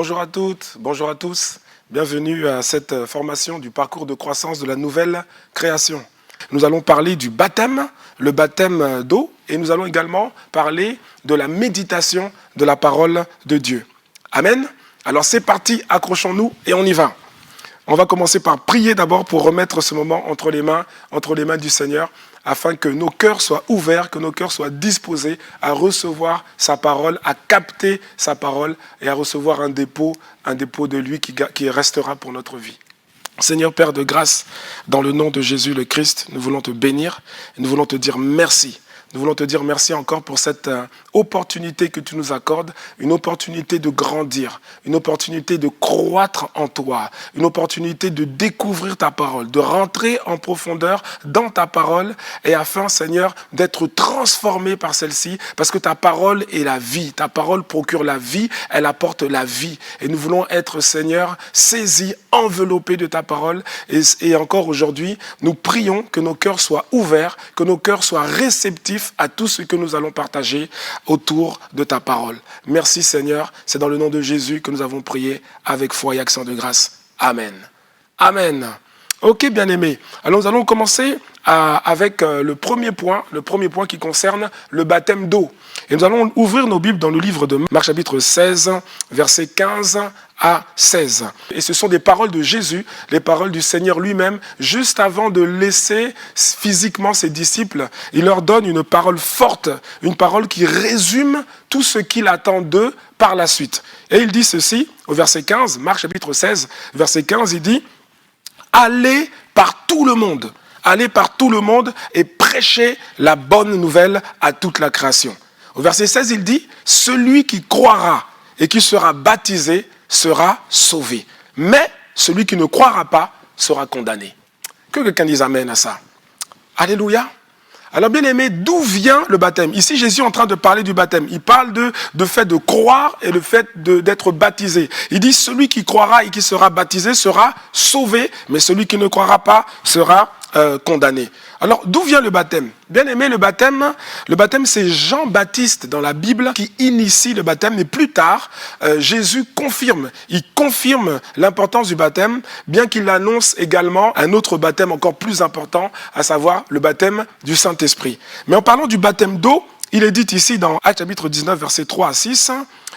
Bonjour à toutes, bonjour à tous. Bienvenue à cette formation du parcours de croissance de la nouvelle création. Nous allons parler du baptême, le baptême d'eau, et nous allons également parler de la méditation de la parole de Dieu. Amen. Alors c'est parti, accrochons-nous et on y va. On va commencer par prier d'abord pour remettre ce moment entre les mains du Seigneur, afin que nos cœurs soient ouverts, que nos cœurs soient disposés à recevoir sa parole, à capter sa parole et à recevoir un dépôt de lui qui restera pour notre vie. Seigneur Père de grâce, dans le nom de Jésus le Christ, nous voulons te bénir et nous voulons te dire merci. Nous voulons te dire merci encore pour cette opportunité que tu nous accordes, une opportunité de grandir, une opportunité de croître en toi, une opportunité de découvrir ta parole, de rentrer en profondeur dans ta parole et afin, Seigneur, d'être transformé par celle-ci parce que ta parole est la vie. Ta parole procure la vie, elle apporte la vie. Et nous voulons être, Seigneur, saisis, enveloppés de ta parole. Et encore aujourd'hui, nous prions que nos cœurs soient ouverts, que nos cœurs soient réceptifs à tout ce que nous allons partager autour de ta parole. Merci Seigneur, c'est dans le nom de Jésus que nous avons prié avec foi et accent de grâce. Amen. Amen. Ok, bien-aimés. Alors nous allons commencer avec le premier point qui concerne le baptême d'eau. Et nous allons ouvrir nos Bibles dans le livre de Marc chapitre 16, versets 15 à 16. Et ce sont des paroles de Jésus, les paroles du Seigneur lui-même, juste avant de laisser physiquement ses disciples. Il leur donne une parole forte, une parole qui résume tout ce qu'il attend d'eux par la suite. Et il dit ceci, au verset 15, Marc chapitre 16, verset 15, il dit « Allez par tout le monde, allez par tout le monde et prêchez la bonne nouvelle à toute la création. » Au verset 16, il dit « Celui qui croira et qui sera baptisé sera sauvé. Mais celui qui ne croira pas sera condamné. » Que quelqu'un dise amen à ça. Alléluia. Alors bien aimé, d'où vient le baptême? Ici, Jésus est en train de parler du baptême. Il parle de fait de croire et le fait d'être baptisé. Il dit, celui qui croira et qui sera baptisé sera sauvé, mais celui qui ne croira pas sera condamné. Alors, d'où vient le baptême? Bien aimé, le baptême c'est Jean-Baptiste dans la Bible qui initie le baptême. Mais plus tard, Jésus confirme l'importance du baptême, bien qu'il annonce également un autre baptême encore plus important, à savoir le baptême du Saint-Esprit. Mais en parlant du baptême d'eau, il est dit ici dans Actes chapitre 19, versets 3 à 6,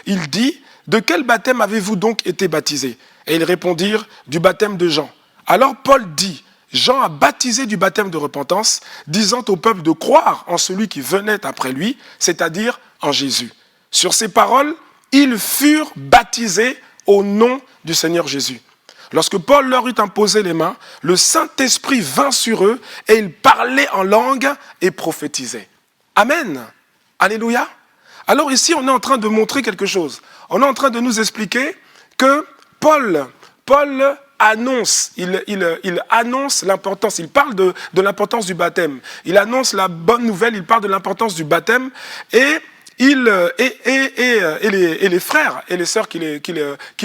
il dit « De quel baptême avez-vous donc été baptisés ?» Et ils répondirent « Du baptême de Jean. » Alors Paul dit « Jean a baptisé du baptême de repentance, disant au peuple de croire en celui qui venait après lui, c'est-à-dire en Jésus. Sur ces paroles, ils furent baptisés au nom du Seigneur Jésus. Lorsque Paul leur eut imposé les mains, le Saint-Esprit vint sur eux et ils parlaient en langue et prophétisaient. Amen. Alléluia. Alors ici, on est en train de montrer quelque chose. On est en train de nous expliquer que Paul annonce, il annonce l'importance, il parle de l'importance du baptême. Il annonce la bonne nouvelle, il parle de l'importance du baptême et les frères et les sœurs qui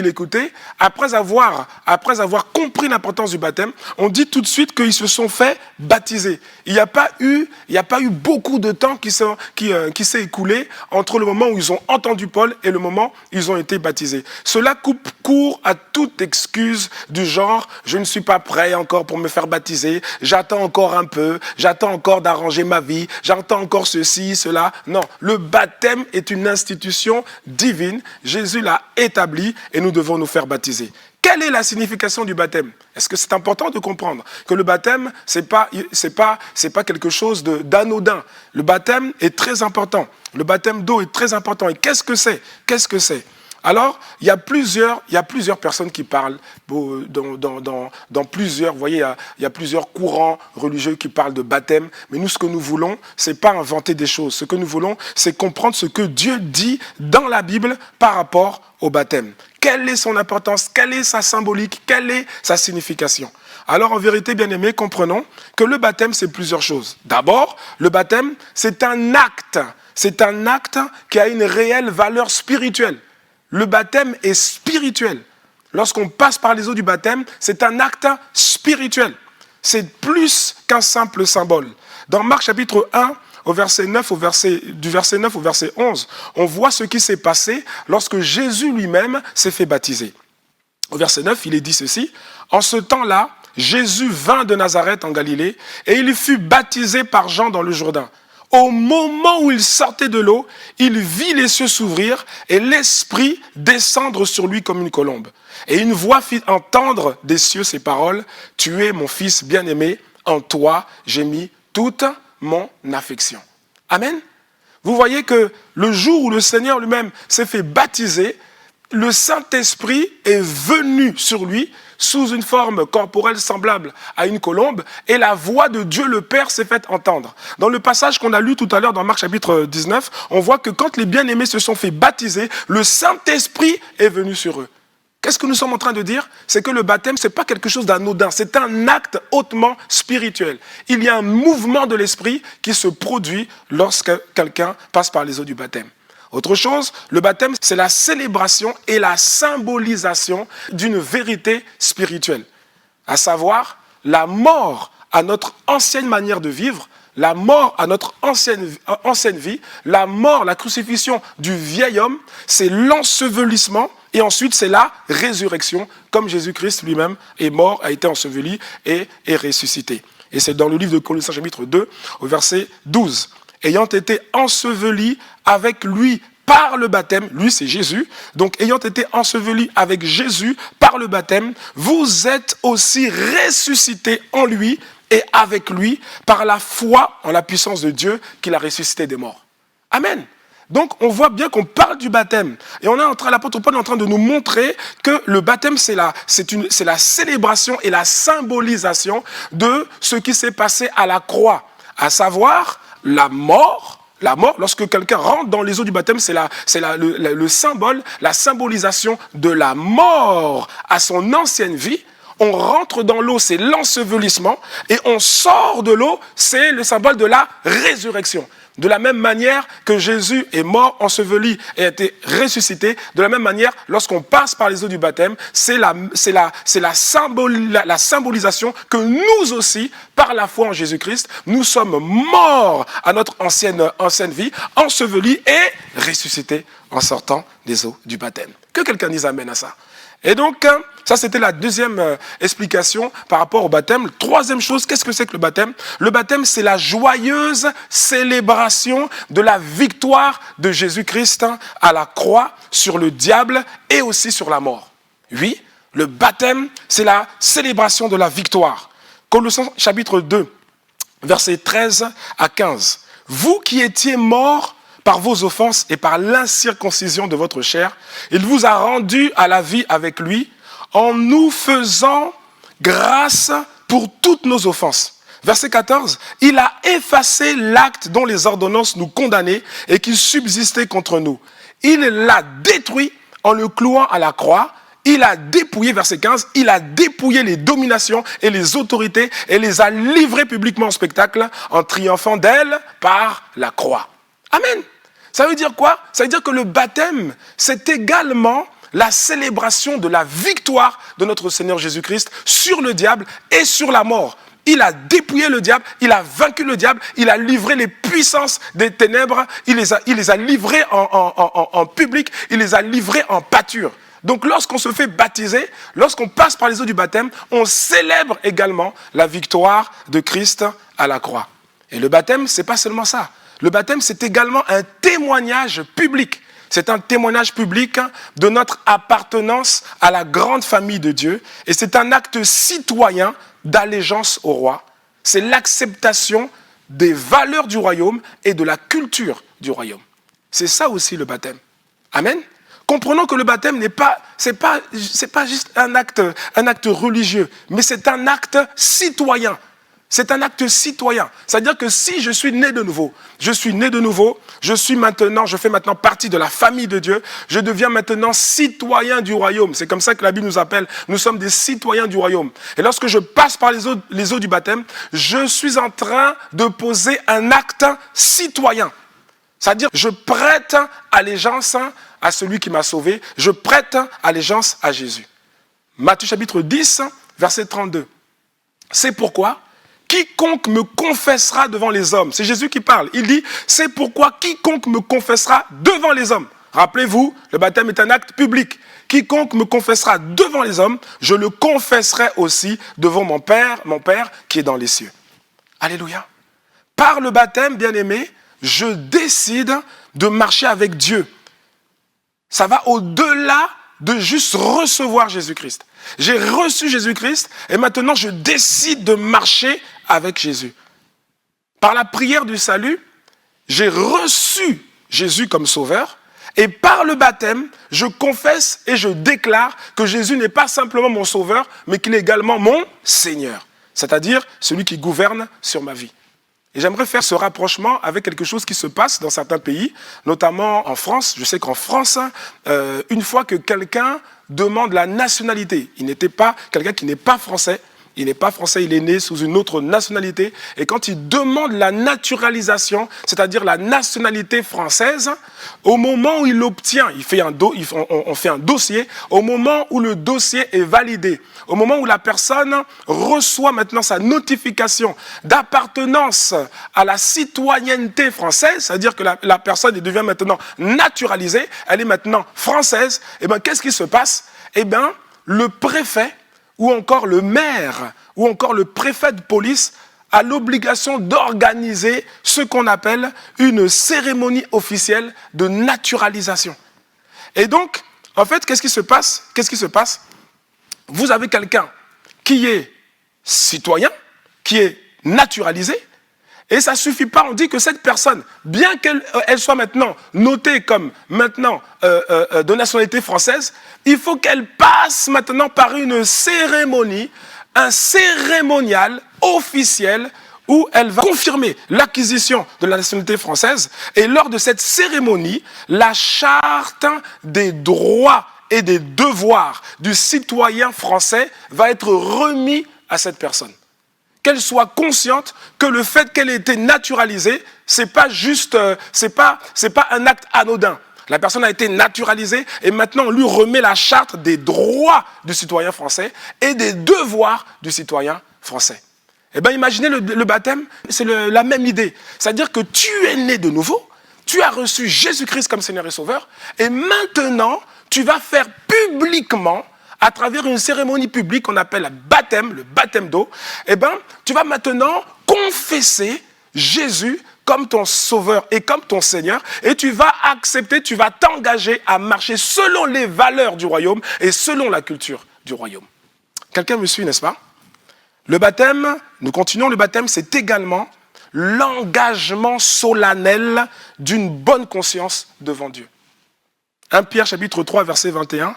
l'écoutaient, après avoir compris l'importance du baptême, on dit tout de suite qu'ils se sont fait baptiser. Il n'y a pas eu beaucoup de temps qui s'est écoulé entre le moment où ils ont entendu Paul et le moment où ils ont été baptisés. Cela coupe court à toute excuse du genre « je ne suis pas prêt encore pour me faire baptiser, j'attends encore un peu, j'attends encore d'arranger ma vie, j'attends encore ceci, cela ». Non, le baptême est une institution divine, Jésus l'a établie et nous devons nous faire baptiser. Quelle est la signification du baptême? Est-ce que c'est important de comprendre que le baptême, c'est pas quelque chose d'anodin. Le baptême est très important. Le baptême d'eau est très important. Et qu'est-ce que c'est? Alors, il y a plusieurs personnes qui parlent dans plusieurs, vous voyez, il y a plusieurs courants religieux qui parlent de baptême, mais nous, ce que nous voulons, c'est pas inventer des choses. Ce que nous voulons, c'est comprendre ce que Dieu dit dans la Bible par rapport au baptême. Quelle est son importance? Quelle est sa symbolique? Quelle est sa signification? Alors, en vérité, bien-aimés, comprenons que le baptême, c'est plusieurs choses. D'abord, le baptême, c'est un acte. C'est un acte qui a une réelle valeur spirituelle. Le baptême est spirituel. Lorsqu'on passe par les eaux du baptême, c'est un acte spirituel. C'est plus qu'un simple symbole. Dans Marc chapitre 1, du verset 9 au verset 11, on voit ce qui s'est passé lorsque Jésus lui-même s'est fait baptiser. Au verset 9, il est dit ceci, « En ce temps-là, Jésus vint de Nazareth en Galilée et il fut baptisé par Jean dans le Jourdain. Au moment où il sortait de l'eau, il vit les cieux s'ouvrir et l'Esprit descendre sur lui comme une colombe. Et une voix fit entendre des cieux ces paroles, « Tu es mon Fils bien-aimé, en toi j'ai mis toute mon affection. » Amen. Vous voyez que le jour où le Seigneur lui-même s'est fait baptiser, le Saint-Esprit est venu sur lui sous une forme corporelle semblable à une colombe, et la voix de Dieu le Père s'est faite entendre. Dans le passage qu'on a lu tout à l'heure dans Marc chapitre 19, on voit que quand les bien-aimés se sont fait baptiser, le Saint-Esprit est venu sur eux. Qu'est-ce que nous sommes en train de dire? C'est que le baptême, ce n'est pas quelque chose d'anodin, c'est un acte hautement spirituel. Il y a un mouvement de l'esprit qui se produit lorsque quelqu'un passe par les eaux du baptême. Autre chose, le baptême, c'est la célébration et la symbolisation d'une vérité spirituelle, à savoir la mort à notre ancienne manière de vivre, la mort à notre ancienne vie, la mort, la crucifixion du vieil homme, c'est l'ensevelissement et ensuite c'est la résurrection, comme Jésus-Christ lui-même est mort, a été enseveli et est ressuscité. Et c'est dans le livre de Colossiens chapitre 2, au verset 12. Ayant été enseveli avec lui par le baptême, lui c'est Jésus, donc ayant été enseveli avec Jésus par le baptême, vous êtes aussi ressuscités en lui et avec lui par la foi en la puissance de Dieu qu'il a ressuscité des morts. Amen. Donc on voit bien qu'on parle du baptême et l'apôtre Paul est en train de nous montrer que le baptême c'est la célébration et la symbolisation de ce qui s'est passé à la croix, à savoir la mort, lorsque quelqu'un rentre dans les eaux du baptême, c'est le symbole, la symbolisation de la mort à son ancienne vie. On rentre dans l'eau, c'est l'ensevelissement, et on sort de l'eau, c'est le symbole de la résurrection. De la même manière que Jésus est mort, enseveli et a été ressuscité, de la même manière, lorsqu'on passe par les eaux du baptême, c'est la symbolisation que nous aussi, par la foi en Jésus-Christ, nous sommes morts à notre ancienne vie, ensevelis et ressuscités en sortant des eaux du baptême. Que quelqu'un dise amen à ça. Et donc, ça c'était la deuxième explication par rapport au baptême. Troisième chose, qu'est-ce que c'est que le baptême? Le baptême, c'est la joyeuse célébration de la victoire de Jésus-Christ à la croix sur le diable et aussi sur la mort. Oui, le baptême, c'est la célébration de la victoire. Colossiens chapitre 2, versets 13 à 15. Vous qui étiez morts par vos offenses et par l'incirconcision de votre chair, il vous a rendu à la vie avec lui en nous faisant grâce pour toutes nos offenses. Verset 14, il a effacé l'acte dont les ordonnances nous condamnaient et qui subsistait contre nous. Il l'a détruit en le clouant à la croix. Il a dépouillé, verset 15, il a dépouillé les dominations et les autorités et les a livrées publiquement au spectacle en triomphant d'elles par la croix. Amen. Ça veut dire quoi? Ça veut dire que le baptême, c'est également la célébration de la victoire de notre Seigneur Jésus-Christ sur le diable et sur la mort. Il a dépouillé le diable, il a vaincu le diable, il a livré les puissances des ténèbres, il les a livrées en public, il les a livrées en pâture. Donc lorsqu'on se fait baptiser, lorsqu'on passe par les eaux du baptême, on célèbre également la victoire de Christ à la croix. Et le baptême, c'est pas seulement ça. Le baptême, c'est également un témoignage public. C'est un témoignage public de notre appartenance à la grande famille de Dieu. Et c'est un acte citoyen d'allégeance au roi. C'est l'acceptation des valeurs du royaume et de la culture du royaume. C'est ça aussi le baptême. Amen. Comprenons que le baptême c'est pas juste un acte religieux, mais c'est un acte citoyen. C'est un acte citoyen. C'est-à-dire que si je suis né de nouveau, je fais maintenant partie de la famille de Dieu, je deviens maintenant citoyen du royaume. C'est comme ça que la Bible nous appelle. Nous sommes des citoyens du royaume. Et lorsque je passe par les eaux du baptême, je suis en train de poser un acte citoyen. C'est-à-dire, je prête allégeance à celui qui m'a sauvé. Je prête allégeance à Jésus. Matthieu chapitre 10, verset 32. C'est pourquoi quiconque me confessera devant les hommes. C'est Jésus qui parle. Il dit, c'est pourquoi quiconque me confessera devant les hommes. Rappelez-vous, le baptême est un acte public. Quiconque me confessera devant les hommes, je le confesserai aussi devant mon Père qui est dans les cieux. Alléluia. Par le baptême, bien-aimé, je décide de marcher avec Dieu. Ça va au-delà de juste recevoir Jésus-Christ. J'ai reçu Jésus-Christ et maintenant je décide de marcher avec Jésus. Par la prière du salut, j'ai reçu Jésus comme sauveur et par le baptême, je confesse et je déclare que Jésus n'est pas simplement mon sauveur, mais qu'il est également mon Seigneur, c'est-à-dire celui qui gouverne sur ma vie. Et j'aimerais faire ce rapprochement avec quelque chose qui se passe dans certains pays, notamment en France. Je sais qu'en France, une fois que quelqu'un demande la nationalité, il n'était pas quelqu'un qui n'est pas français, il n'est pas français, il est né sous une autre nationalité. Et quand il demande la naturalisation, c'est-à-dire la nationalité française, au moment où il l'obtient, on fait un dossier, au moment où le dossier est validé, au moment où la personne reçoit maintenant sa notification d'appartenance à la citoyenneté française, c'est-à-dire que la personne devient maintenant naturalisée, elle est maintenant française, et bien qu'est-ce qui se passe? Eh bien, le préfet, ou encore le maire, ou encore le préfet de police a l'obligation d'organiser ce qu'on appelle une cérémonie officielle de naturalisation. Et donc, en fait, qu'est-ce qui se passe? Vous avez quelqu'un qui est citoyen, qui est naturalisé, et ça ne suffit pas, on dit que cette personne, bien qu'elle soit maintenant notée comme maintenant de nationalité française, il faut qu'elle passe maintenant par une cérémonie, un cérémonial officiel où elle va confirmer l'acquisition de la nationalité française. Et lors de cette cérémonie, la charte des droits et des devoirs du citoyen français va être remis à cette personne. Qu'elle soit consciente que le fait qu'elle ait été naturalisée, c'est pas juste, c'est pas un acte anodin. La personne a été naturalisée et maintenant on lui remet la charte des droits du citoyen français et des devoirs du citoyen français. Eh bien, imaginez le baptême, c'est la même idée. C'est-à-dire que tu es né de nouveau, tu as reçu Jésus-Christ comme Seigneur et Sauveur, et maintenant, tu vas faire publiquement, à travers une cérémonie publique qu'on appelle le baptême d'eau, eh bien, tu vas maintenant confesser Jésus comme ton sauveur et comme ton Seigneur, et tu vas accepter, tu vas t'engager à marcher selon les valeurs du royaume et selon la culture du royaume. Quelqu'un me suit, n'est-ce pas? Le baptême, nous continuons, le baptême, c'est également l'engagement solennel d'une bonne conscience devant Dieu. 1 Pierre chapitre 3, verset 21,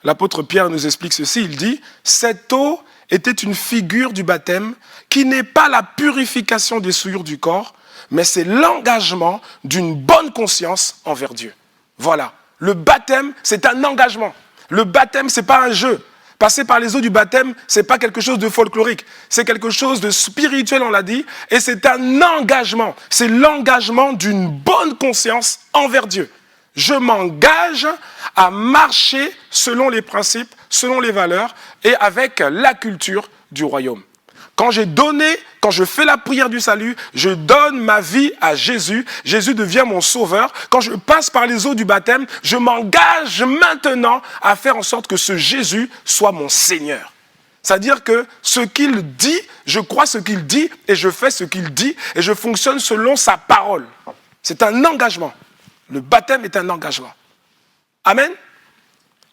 l'apôtre Pierre nous explique ceci, il dit « Cette eau était une figure du baptême qui n'est pas la purification des souillures du corps, mais c'est l'engagement d'une bonne conscience envers Dieu. » Voilà, le baptême, c'est un engagement. Le baptême, ce n'est pas un jeu. Passer par les eaux du baptême, ce n'est pas quelque chose de folklorique. C'est quelque chose de spirituel, on l'a dit, et c'est un engagement. C'est l'engagement d'une bonne conscience envers Dieu. Je m'engage à marcher selon les principes, selon les valeurs et avec la culture du royaume. Quand je fais la prière du salut, je donne ma vie à Jésus. Jésus devient mon sauveur. Quand je passe par les eaux du baptême, je m'engage maintenant à faire en sorte que ce Jésus soit mon Seigneur. C'est-à-dire que ce qu'il dit, je crois ce qu'il dit et je fais ce qu'il dit et je fonctionne selon sa parole. C'est un engagement. Le baptême est un engagement. Amen.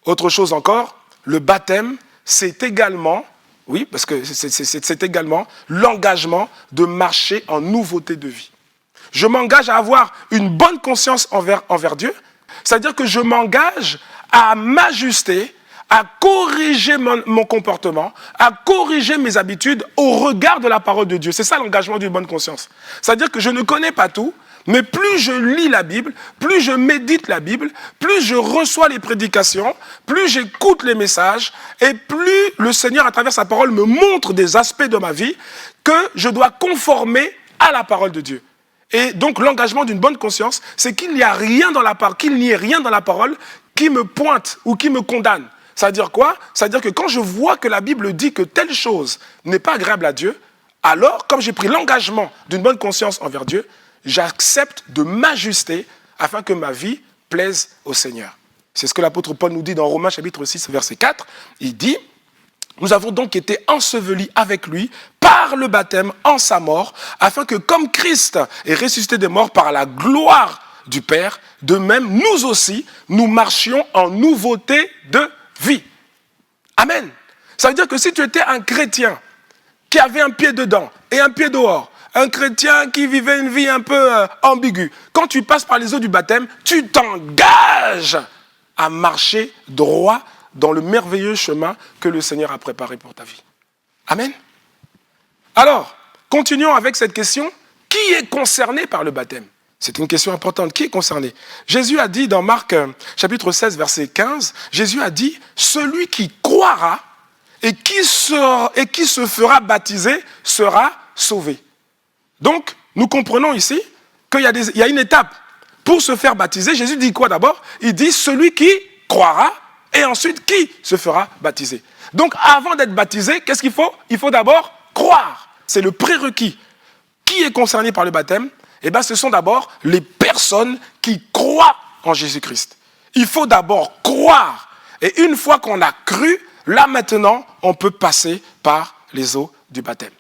Autre chose encore, le baptême, c'est également, oui, parce que c'est également l'engagement de marcher en nouveauté de vie. Je m'engage à avoir une bonne conscience envers Dieu, c'est-à-dire que je m'engage à m'ajuster, à corriger mon comportement, à corriger mes habitudes au regard de la parole de Dieu. C'est ça l'engagement d'une bonne conscience. C'est-à-dire que je ne connais pas tout, mais plus je lis la Bible, plus je médite la Bible, plus je reçois les prédications, plus j'écoute les messages, et plus le Seigneur, à travers sa parole, me montre des aspects de ma vie que je dois conformer à la parole de Dieu. Et donc l'engagement d'une bonne conscience, c'est qu'il n'y ait rien dans la parole qui me pointe ou qui me condamne. C'est-à-dire quoi? C'est-à-dire que quand je vois que la Bible dit que telle chose n'est pas agréable à Dieu, alors, comme j'ai pris l'engagement d'une bonne conscience envers Dieu, j'accepte de m'ajuster afin que ma vie plaise au Seigneur. C'est ce que l'apôtre Paul nous dit dans Romains chapitre 6, verset 4. Il dit, nous avons donc été ensevelis avec lui par le baptême en sa mort, afin que comme Christ est ressuscité des morts par la gloire du Père, de même, nous aussi, nous marchions en nouveauté de vie. Amen. Ça veut dire que si tu étais un chrétien qui avait un pied dedans et un pied dehors, un chrétien qui vivait une vie un peu ambiguë, quand tu passes par les eaux du baptême, tu t'engages à marcher droit dans le merveilleux chemin que le Seigneur a préparé pour ta vie. Amen. Alors, continuons avec cette question. Qui est concerné par le baptême? C'est une question importante. Qui est concerné? Jésus a dit dans Marc chapitre 16, verset 15, Jésus a dit, celui qui croira et qui se fera baptiser sera sauvé. Donc, nous comprenons ici qu'il y a une étape pour se faire baptiser. Jésus dit quoi d'abord? Il dit celui qui croira et ensuite qui se fera baptiser. Donc, avant d'être baptisé, qu'est-ce qu'il faut? Il faut d'abord croire. C'est le prérequis. Qui est concerné par le baptême? Eh bien, ce sont d'abord les personnes qui croient en Jésus-Christ. Il faut d'abord croire. Et une fois qu'on a cru, là maintenant, on peut passer par les eaux du baptême.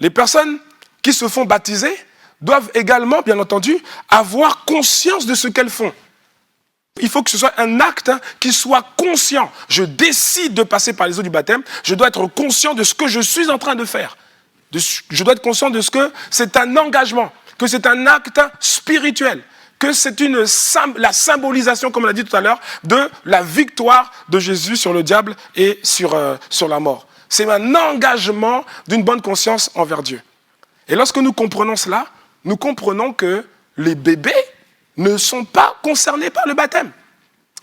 Les personnes qui se font baptiser doivent également, bien entendu, avoir conscience de ce qu'elles font. Il faut que ce soit un acte qui soit conscient. Je décide de passer par les eaux du baptême, je dois être conscient de ce que je suis en train de faire. Je dois être conscient de ce que c'est un engagement, que c'est un acte spirituel, que c'est la symbolisation, comme on l'a dit tout à l'heure, de la victoire de Jésus sur le diable et sur la mort. C'est un engagement d'une bonne conscience envers Dieu. Et lorsque nous comprenons cela, nous comprenons que les bébés ne sont pas concernés par le baptême.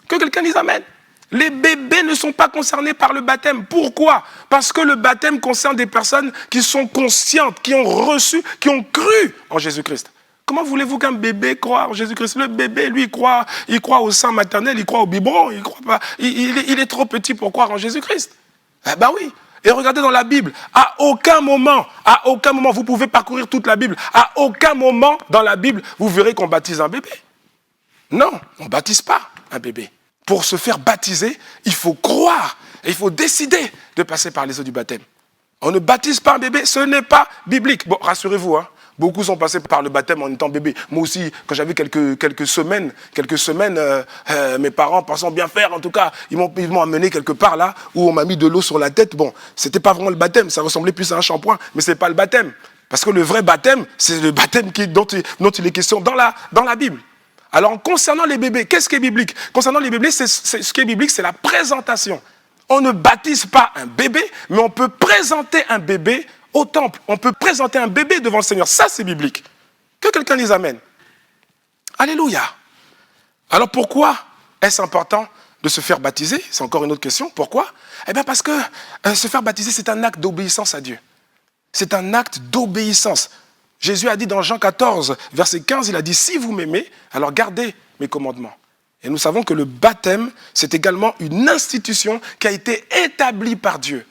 Que quelqu'un dise Amen. Les bébés ne sont pas concernés par le baptême. Pourquoi? Parce que le baptême concerne des personnes qui sont conscientes, qui ont reçu, qui ont cru en Jésus-Christ. Comment voulez-vous qu'un bébé croie en Jésus-Christ? Le bébé, lui, il croit au sein maternel, il croit au biberon, il croit pas. Il est trop petit pour croire en Jésus-Christ. Eh ben oui. Et regardez dans la Bible, à aucun moment, vous pouvez parcourir toute la Bible, à aucun moment dans la Bible, vous verrez qu'on baptise un bébé. Non, on ne baptise pas un bébé. Pour se faire baptiser, il faut croire et il faut décider de passer par les eaux du baptême. On ne baptise pas un bébé, ce n'est pas biblique. Bon, rassurez-vous, beaucoup sont passés par le baptême en étant bébé. Moi aussi, quand j'avais quelques semaines, mes parents, pensant bien faire, en tout cas, ils m'ont amené quelque part là, où on m'a mis de l'eau sur la tête. Bon, c'était pas vraiment le baptême, ça ressemblait plus à un shampoing, mais c'est pas le baptême. Parce que le vrai baptême, c'est le baptême dont il est question dans la Bible. Alors, concernant les bébés, qu'est-ce qui est biblique? Concernant les bébés, ce qui est biblique, c'est la présentation. On ne baptise pas un bébé, mais on peut présenter un bébé au temple. On peut présenter un bébé devant le Seigneur. Ça, c'est biblique. Que quelqu'un dise Amen. Alléluia. Alors, pourquoi est-ce important de se faire baptiser? C'est encore une autre question. Pourquoi? Eh bien, parce que se faire baptiser, c'est un acte d'obéissance à Dieu. C'est un acte d'obéissance. Jésus a dit dans Jean 14, verset 15, il a dit « Si vous m'aimez, alors gardez mes commandements ». Et nous savons que le baptême, c'est également une institution qui a été établie par Dieu.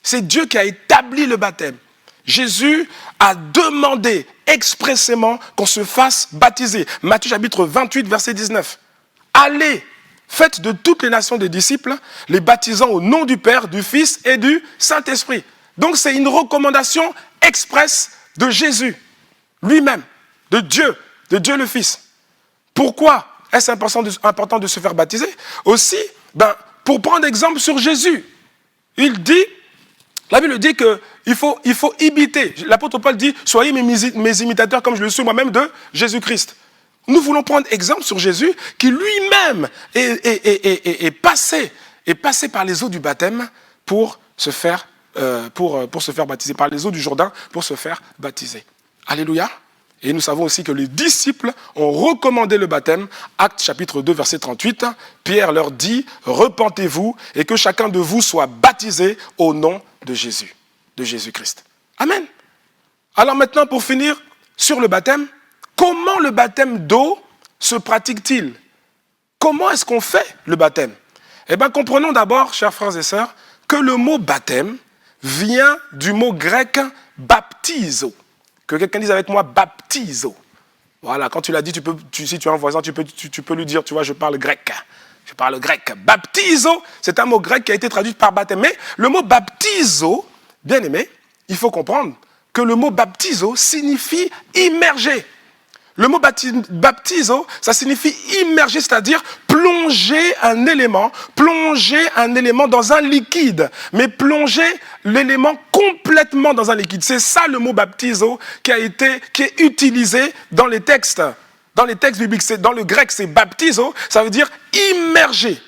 C'est Dieu qui a établi le baptême. Jésus a demandé expressément qu'on se fasse baptiser. Matthieu chapitre 28, verset 19. « Allez, faites de toutes les nations des disciples, les baptisant au nom du Père, du Fils et du Saint-Esprit. » Donc c'est une recommandation expresse de Jésus. Lui-même, de Dieu le Fils. Pourquoi est-ce important de se faire baptiser? Aussi, pour prendre exemple sur Jésus, la Bible dit qu'il faut imiter. L'apôtre Paul dit, soyez mes imitateurs comme je le suis moi-même de Jésus-Christ. Nous voulons prendre exemple sur Jésus qui lui-même est passé par les eaux du baptême pour se faire baptiser, par les eaux du Jourdain pour se faire baptiser. Alléluia. Et nous savons aussi que les disciples ont recommandé le baptême. Actes chapitre 2, verset 38. Pierre leur dit, repentez-vous et que chacun de vous soit baptisé au nom de Jésus, de Jésus-Christ. Amen. Alors maintenant, pour finir sur le baptême, comment le baptême d'eau se pratique-t-il? Comment est-ce qu'on fait le baptême? Eh bien, comprenons d'abord, chers frères et sœurs, que le mot baptême vient du mot grec baptizo. Que quelqu'un dise avec moi baptizo. Voilà, quand tu l'as dit, si tu as un voisin, tu peux lui dire, tu vois, je parle grec. Je parle grec. Baptizo, c'est un mot grec qui a été traduit par baptême. Mais le mot baptizo, bien aimé, il faut comprendre que le mot baptizo signifie immerger. Le mot baptizo, ça signifie immerger, c'est-à-dire plonger un élément dans un liquide, mais plonger l'élément complètement dans un liquide. C'est ça le mot baptizo qui est utilisé dans les textes. Dans les textes bibliques, dans le grec, c'est baptizo, ça veut dire immerger.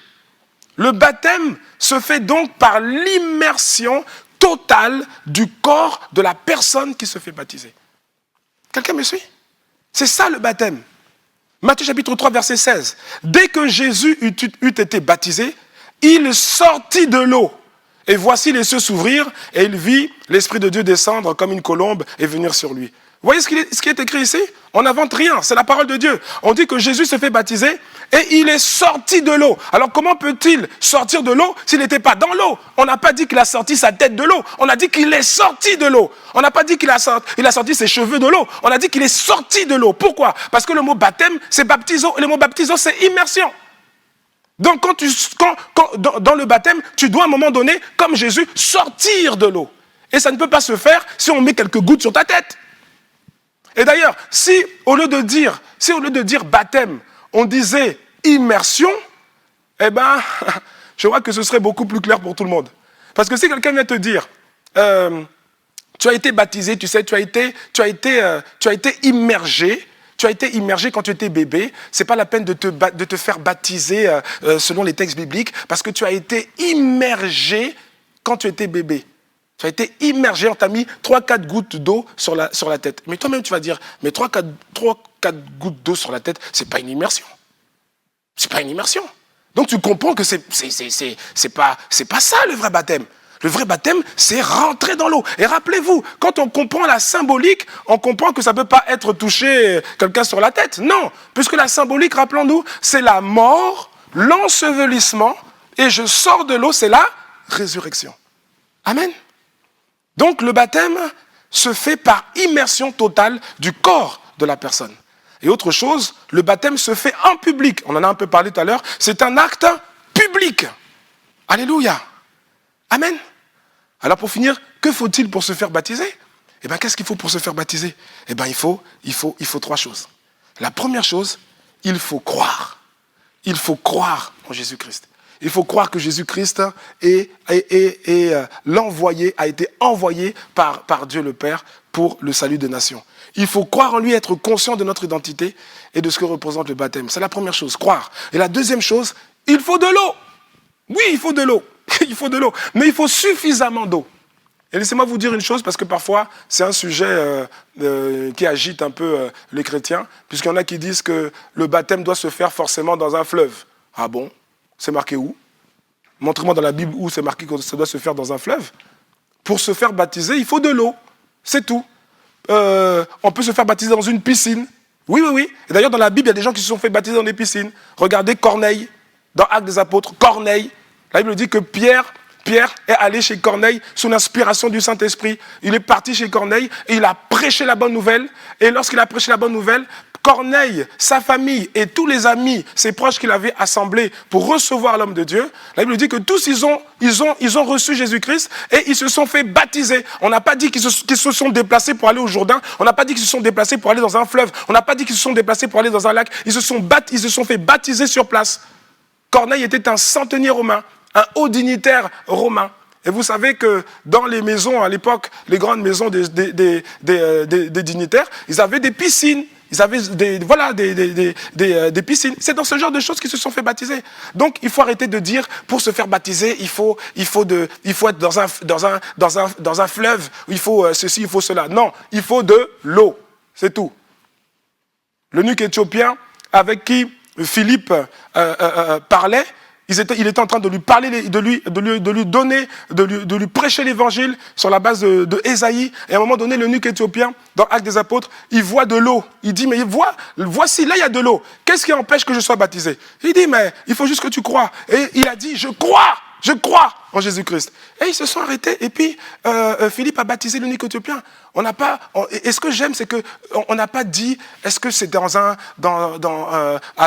Le baptême se fait donc par l'immersion totale du corps de la personne qui se fait baptiser. Quelqu'un me suit ? C'est ça le baptême. Matthieu chapitre 3, verset 16. Dès que Jésus eut été baptisé, il sortit de l'eau. Et voici les cieux s'ouvrir, et il vit l'Esprit de Dieu descendre comme une colombe et venir sur lui. Vous voyez ce qui est écrit ici ? On n'invente rien, c'est la parole de Dieu. On dit que Jésus se fait baptiser et il est sorti de l'eau. Alors comment peut-il sortir de l'eau s'il n'était pas dans l'eau ? On n'a pas dit qu'il a sorti sa tête de l'eau, on a dit qu'il est sorti de l'eau. On n'a pas dit qu'il a sorti ses cheveux de l'eau, on a dit qu'il est sorti de l'eau. Pourquoi ? Parce que le mot baptême, c'est baptizo, et le mot baptizo, c'est immersion. Donc dans le baptême, tu dois à un moment donné, comme Jésus, sortir de l'eau. Et ça ne peut pas se faire si on met quelques gouttes sur ta tête. Et d'ailleurs, si au lieu de dire baptême, on disait immersion, eh bien, je crois que ce serait beaucoup plus clair pour tout le monde. Parce que si quelqu'un vient te dire, tu as été baptisé, tu sais, tu as été immergé quand tu étais bébé, c'est pas la peine de te faire baptiser selon les textes bibliques, parce que tu as été immergé quand tu étais bébé. Tu as été immergé, on t'a mis 3-4 gouttes d'eau sur la tête. Mais toi-même, tu vas dire, mais 3-4 gouttes d'eau sur la tête, c'est pas une immersion. C'est pas une immersion. Donc tu comprends que c'est pas ça le vrai baptême. Le vrai baptême, c'est rentrer dans l'eau. Et rappelez-vous, quand on comprend la symbolique, on comprend que ça ne peut pas être toucher quelqu'un sur la tête. Non, puisque la symbolique, rappelons-nous, c'est la mort, l'ensevelissement, et je sors de l'eau, c'est la résurrection. Amen. Donc le baptême se fait par immersion totale du corps de la personne. Et autre chose, le baptême se fait en public. On en a un peu parlé tout à l'heure. C'est un acte public. Alléluia. Amen. Alors pour finir, que faut-il pour se faire baptiser ? Eh bien, qu'est-ce qu'il faut pour se faire baptiser ? Eh bien, il faut 3 choses. La première chose, il faut croire. Il faut croire en Jésus-Christ. Il faut croire que Jésus-Christ a été envoyé par Dieu le Père pour le salut des nations. Il faut croire en lui, être conscient de notre identité et de ce que représente le baptême. C'est la première chose, croire. Et la deuxième chose, il faut de l'eau. Oui, il faut de l'eau. Il faut de l'eau. Mais il faut suffisamment d'eau. Et laissez-moi vous dire une chose, parce que parfois, c'est un sujet qui agite un peu les chrétiens, puisqu'il y en a qui disent que le baptême doit se faire forcément dans un fleuve. Ah bon ? C'est marqué où ? Montrez-moi dans la Bible où c'est marqué que ça doit se faire dans un fleuve. Pour se faire baptiser, il faut de l'eau. C'est tout. On peut se faire baptiser dans une piscine. Oui. Et d'ailleurs, dans la Bible, il y a des gens qui se sont fait baptiser dans des piscines. Regardez Corneille, dans Actes des Apôtres. Corneille. La Bible dit que Pierre est allé chez Corneille sous l'inspiration du Saint-Esprit. Il est parti chez Corneille et il a prêché la bonne nouvelle. Et lorsqu'il a prêché la bonne nouvelle, Corneille, sa famille et tous les amis, ses proches qu'il avait assemblés pour recevoir l'homme de Dieu, la Bible dit que tous ils ont reçu Jésus-Christ et ils se sont fait baptiser. On n'a pas dit qu'ils se sont déplacés pour aller au Jourdain, on n'a pas dit qu'ils se sont déplacés pour aller dans un fleuve, on n'a pas dit qu'ils se sont déplacés pour aller dans un lac, ils se sont fait baptiser sur place. Corneille était un centenier romain, un haut dignitaire romain. Et vous savez que dans les maisons, à l'époque, les grandes maisons des dignitaires, ils avaient des piscines. Ils avaient des piscines. C'est dans ce genre de choses qu'ils se sont fait baptiser. Donc, il faut arrêter de dire, pour se faire baptiser, il faut être dans un fleuve, il faut ceci, il faut cela. Non, il faut de l'eau. C'est tout. L'eunuque éthiopien avec qui Philippe parlait, il était en train de lui parler, de lui donner, de lui prêcher l'évangile sur la base de Ésaïe. Et à un moment donné, l'eunuque éthiopien, dans Actes des Apôtres, il voit de l'eau. Il dit, mais voici, là il y a de l'eau. Qu'est-ce qui empêche que je sois baptisé ? Il dit, mais il faut juste que tu crois. Et il a dit, je crois. je crois en Jésus-Christ. Et ils se sont arrêtés. Et puis, Philippe a baptisé l'unique Éthiopien. Et ce que j'aime, c'est qu'on n'a pas dit, est-ce que c'est à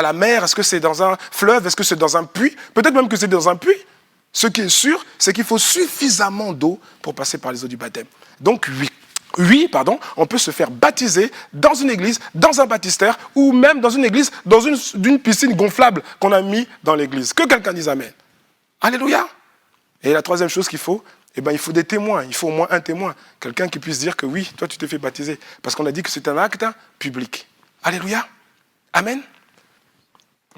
la mer, est-ce que c'est dans un fleuve, est-ce que c'est dans un puits? Peut-être même que c'est dans un puits. Ce qui est sûr, c'est qu'il faut suffisamment d'eau pour passer par les eaux du baptême. Donc, oui, on peut se faire baptiser dans une église, dans un baptistère, ou même dans une église, dans une piscine gonflable qu'on a mis dans l'église. Que quelqu'un dise amen. Alléluia. Et la troisième chose qu'il faut, il faut des témoins. Il faut au moins un témoin. Quelqu'un qui puisse dire que oui, toi tu t'es fait baptiser. Parce qu'on a dit que c'est un acte public. Alléluia. Amen.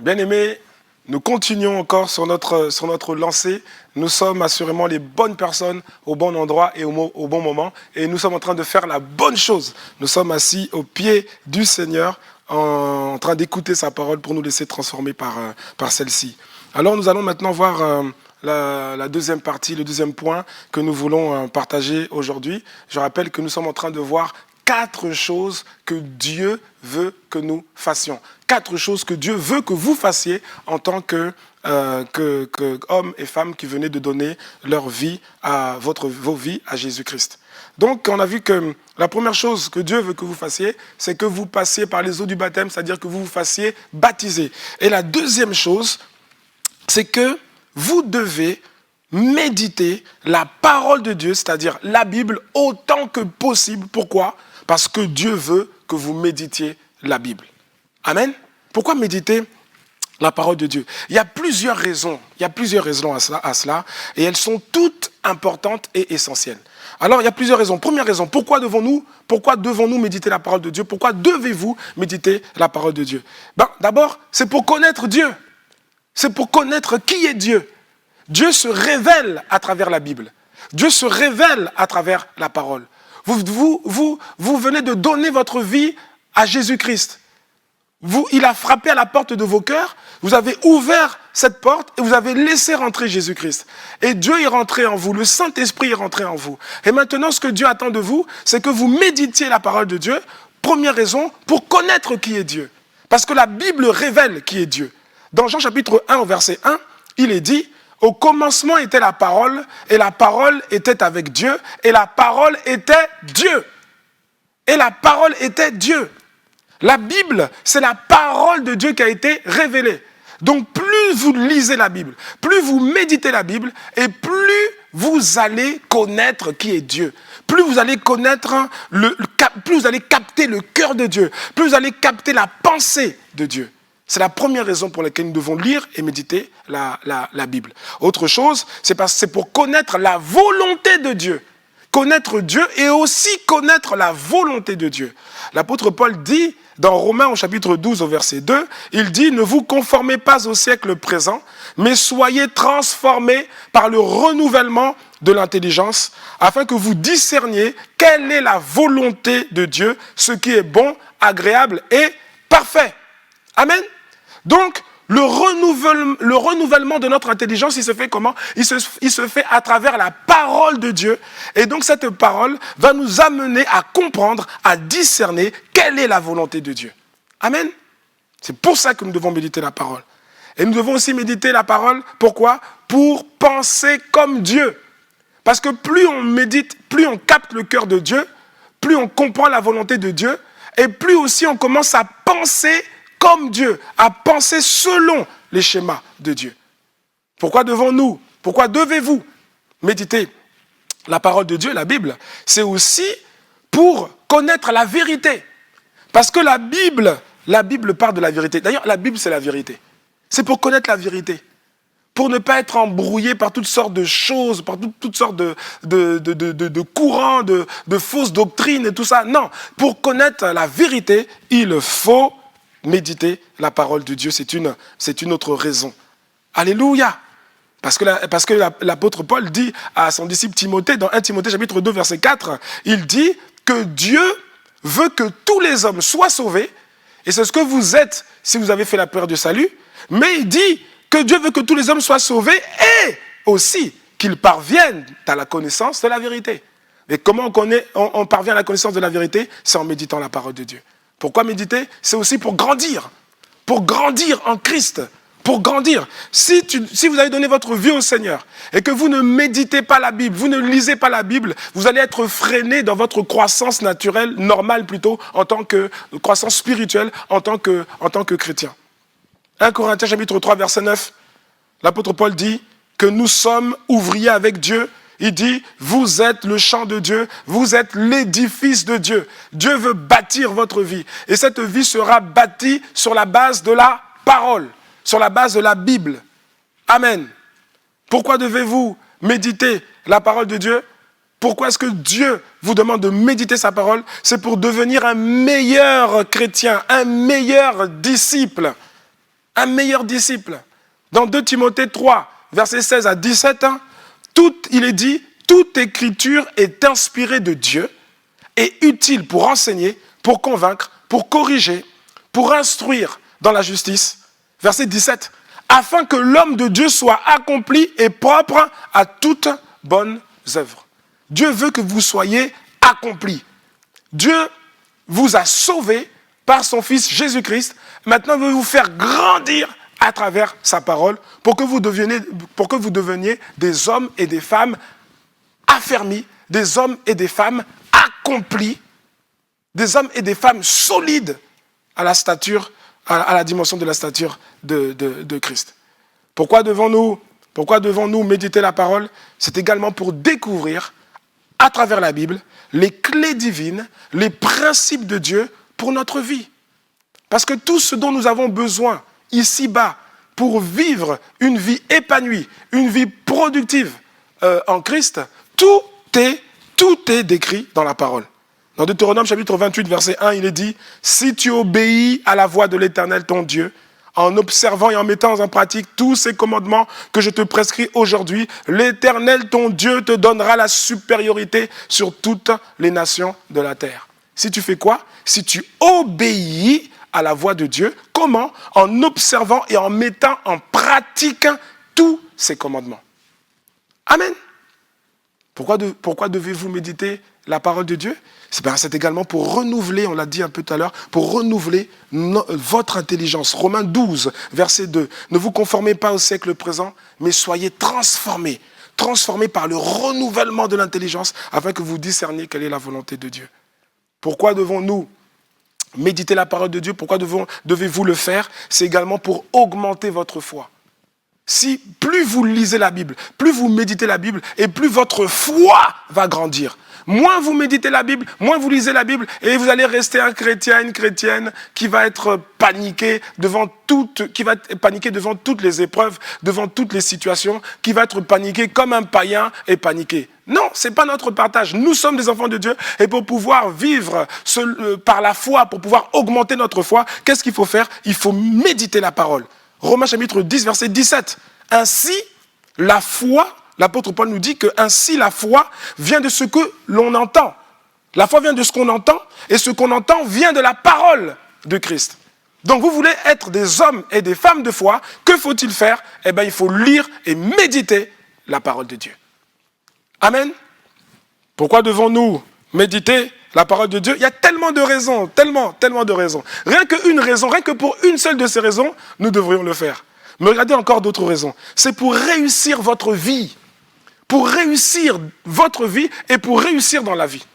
Bien-aimés, nous continuons encore sur notre lancée. Nous sommes assurément les bonnes personnes au bon endroit et au bon moment. Et nous sommes en train de faire la bonne chose. Nous sommes assis au pied du Seigneur en train d'écouter sa parole pour nous laisser transformer par celle-ci. Alors nous allons maintenant voir la deuxième partie, le deuxième point que nous voulons partager aujourd'hui. Je rappelle que nous sommes en train de voir 4 choses que Dieu veut que nous fassions. 4 choses que Dieu veut que vous fassiez en tant que hommes et femmes qui venaient de donner leur vie vos vies à Jésus-Christ. Donc, on a vu que la première chose que Dieu veut que vous fassiez, c'est que vous passiez par les eaux du baptême, c'est-à-dire que vous vous fassiez baptiser. Et la deuxième chose, c'est que vous devez méditer la parole de Dieu, c'est-à-dire la Bible, autant que possible. Pourquoi ? Parce que Dieu veut que vous méditiez la Bible. Amen. Pourquoi méditer la parole de Dieu? Il y a plusieurs raisons. À cela, et elles sont toutes importantes et essentielles. Alors, il y a plusieurs raisons. Première raison, pourquoi devons-nous méditer la parole de Dieu? Pourquoi devez-vous méditer la parole de Dieu? D'abord, c'est pour connaître Dieu. C'est pour connaître qui est Dieu. Dieu se révèle à travers la Bible. Dieu se révèle à travers la parole. Vous venez de donner votre vie à Jésus-Christ. Il a frappé à la porte de vos cœurs, vous avez ouvert cette porte et vous avez laissé rentrer Jésus-Christ. Et Dieu est rentré en vous, le Saint-Esprit est rentré en vous. Et maintenant, ce que Dieu attend de vous, c'est que vous méditiez la parole de Dieu. Première raison, pour connaître qui est Dieu. Parce que la Bible révèle qui est Dieu. Dans Jean chapitre 1, au verset 1, il est dit: au commencement était la parole, et la parole était avec Dieu, et la parole était Dieu. Et la parole était Dieu. La Bible, c'est la parole de Dieu qui a été révélée. Donc plus vous lisez la Bible, plus vous méditez la Bible, et plus vous allez connaître qui est Dieu. Plus vous allez connaître, plus vous allez capter le cœur de Dieu, plus vous allez capter la pensée de Dieu. C'est la première raison pour laquelle nous devons lire et méditer la Bible. Autre chose, c'est pour connaître la volonté de Dieu. Connaître Dieu et aussi connaître la volonté de Dieu. L'apôtre Paul dit dans Romains au chapitre 12 au verset 2, il dit: ne vous conformez pas au siècle présent, mais soyez transformés par le renouvellement de l'intelligence, afin que vous discerniez quelle est la volonté de Dieu, ce qui est bon, agréable et parfait. Amen. Donc, le renouvellement de notre intelligence, il se fait comment? Il se fait à travers la parole de Dieu. Et donc, cette parole va nous amener à comprendre, à discerner quelle est la volonté de Dieu. Amen. C'est pour ça que nous devons méditer la parole. Et nous devons aussi méditer la parole, pourquoi? Pour penser comme Dieu. Parce que plus on médite, plus on capte le cœur de Dieu, plus on comprend la volonté de Dieu, et plus aussi on commence à penser comme Dieu, à penser selon les schémas de Dieu. Pourquoi devez-vous méditer la parole de Dieu, la Bible? C'est aussi pour connaître la vérité. Parce que la Bible parle de la vérité. D'ailleurs, la Bible, c'est la vérité. C'est pour connaître la vérité. Pour ne pas être embrouillé par toutes sortes de choses, par toutes sortes de courants, de fausses doctrines et tout ça. Non, pour connaître la vérité, il faut méditer la parole de Dieu. C'est une autre raison. Alléluia. Parce que l'apôtre Paul dit à son disciple Timothée, dans 1 Timothée chapitre 2, verset 4, il dit que Dieu veut que tous les hommes soient sauvés, et c'est ce que vous êtes si vous avez fait la prière du salut, mais il dit que Dieu veut que tous les hommes soient sauvés, et aussi qu'ils parviennent à la connaissance de la vérité. Et comment on parvient à la connaissance de la vérité? C'est en méditant la parole de Dieu. Pourquoi méditer? C'est aussi pour grandir en Christ, pour grandir. Si vous avez donné votre vie au Seigneur et que vous ne méditez pas la Bible, vous ne lisez pas la Bible, vous allez être freiné dans votre croissance naturelle, normale plutôt, en tant que croissance spirituelle, en tant que chrétien. 1 Corinthiens chapitre 3, verset 9, l'apôtre Paul dit que nous sommes ouvriers avec Dieu. Il dit, vous êtes le champ de Dieu, vous êtes l'édifice de Dieu. Dieu veut bâtir votre vie. Et cette vie sera bâtie sur la base de la parole, sur la base de la Bible. Amen. Pourquoi devez-vous méditer la parole de Dieu? Pourquoi est-ce que Dieu vous demande de méditer sa parole? C'est pour devenir un meilleur chrétien, un meilleur disciple. Un meilleur disciple. Dans 2 Timothée 3, versets 16 à 17, il est dit, toute écriture est inspirée de Dieu et utile pour enseigner, pour convaincre, pour corriger, pour instruire dans la justice. Verset 17, afin que l'homme de Dieu soit accompli et propre à toutes bonnes œuvres. Dieu veut que vous soyez accomplis. Dieu vous a sauvés par son Fils Jésus-Christ. Maintenant, il veut vous faire grandir à travers sa parole pour que vous deveniez des hommes et des femmes affermis, des hommes et des femmes accomplis, des hommes et des femmes solides à la stature, à la dimension de la stature de Christ. Pourquoi devons-nous méditer la parole? C'est également pour découvrir à travers la Bible les clés divines, les principes de Dieu pour notre vie. Parce que tout ce dont nous avons besoin ici-bas, pour vivre une vie épanouie, une vie productive en Christ, tout est décrit dans la parole. Dans Deutéronome chapitre 28, verset 1, il est dit « Si tu obéis à la voix de l'Éternel ton Dieu, en observant et en mettant en pratique tous ces commandements que je te prescris aujourd'hui, l'Éternel ton Dieu te donnera la supériorité sur toutes les nations de la terre. » Si tu fais quoi? Si tu obéis à la voix de Dieu. Comment? En observant et en mettant en pratique tous ces commandements. Amen. Pourquoi devez-vous méditer la parole de Dieu? C'est également pour renouveler, on l'a dit un peu tout à l'heure, pour renouveler votre intelligence. Romains 12, verset 2. Ne vous conformez pas au siècle présent, mais soyez transformés. Transformés par le renouvellement de l'intelligence, afin que vous discerniez quelle est la volonté de Dieu. Pourquoi devons-nous méditer la parole de Dieu? Pourquoi devez-vous le faire? C'est également pour augmenter votre foi. Si plus vous lisez la Bible, plus vous méditez la Bible, et plus votre foi va grandir. Moins vous méditez la Bible, moins vous lisez la Bible, et vous allez rester un chrétien, une chrétienne qui va être paniqué devant toutes les épreuves, devant toutes les situations, qui va être paniqué comme un païen est paniqué. Non, ce n'est pas notre partage. Nous sommes des enfants de Dieu, et pour pouvoir vivre par la foi, pour pouvoir augmenter notre foi, qu'est-ce qu'il faut faire? Il faut méditer la parole. Romains chapitre 10, verset 17. Ainsi, la foi, l'apôtre Paul nous dit que ainsi la foi vient de ce que l'on entend. La foi vient de ce qu'on entend, et ce qu'on entend vient de la parole de Christ. Donc vous voulez être des hommes et des femmes de foi, que faut-il faire? Eh bien, il faut lire et méditer la parole de Dieu. Amen. Pourquoi devons-nous méditer la parole de Dieu? Il y a tellement de raisons, tellement de raisons. Rien que pour une seule de ces raisons, nous devrions le faire. Mais regardez encore d'autres raisons. C'est pour réussir votre vie. Pour réussir votre vie et pour réussir dans la vie.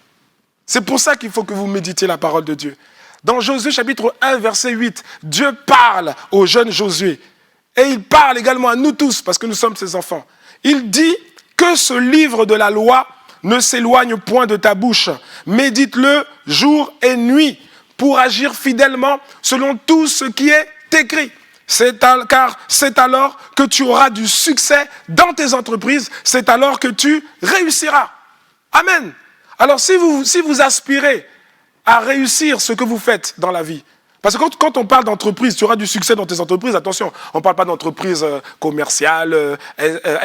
C'est pour ça qu'il faut que vous méditiez la parole de Dieu. Dans Josué chapitre 1, verset 8, Dieu parle au jeune Josué. Et il parle également à nous tous, parce que nous sommes ses enfants. Il dit que ce livre de la loi ne s'éloigne point de ta bouche. Médite-le jour et nuit pour agir fidèlement selon tout ce qui est écrit. Car c'est alors que tu auras du succès dans tes entreprises. C'est alors que tu réussiras. Amen. Alors si vous aspirez à réussir ce que vous faites dans la vie, parce que quand on parle d'entreprise, tu auras du succès dans tes entreprises, attention, on ne parle pas d'entreprise commerciale,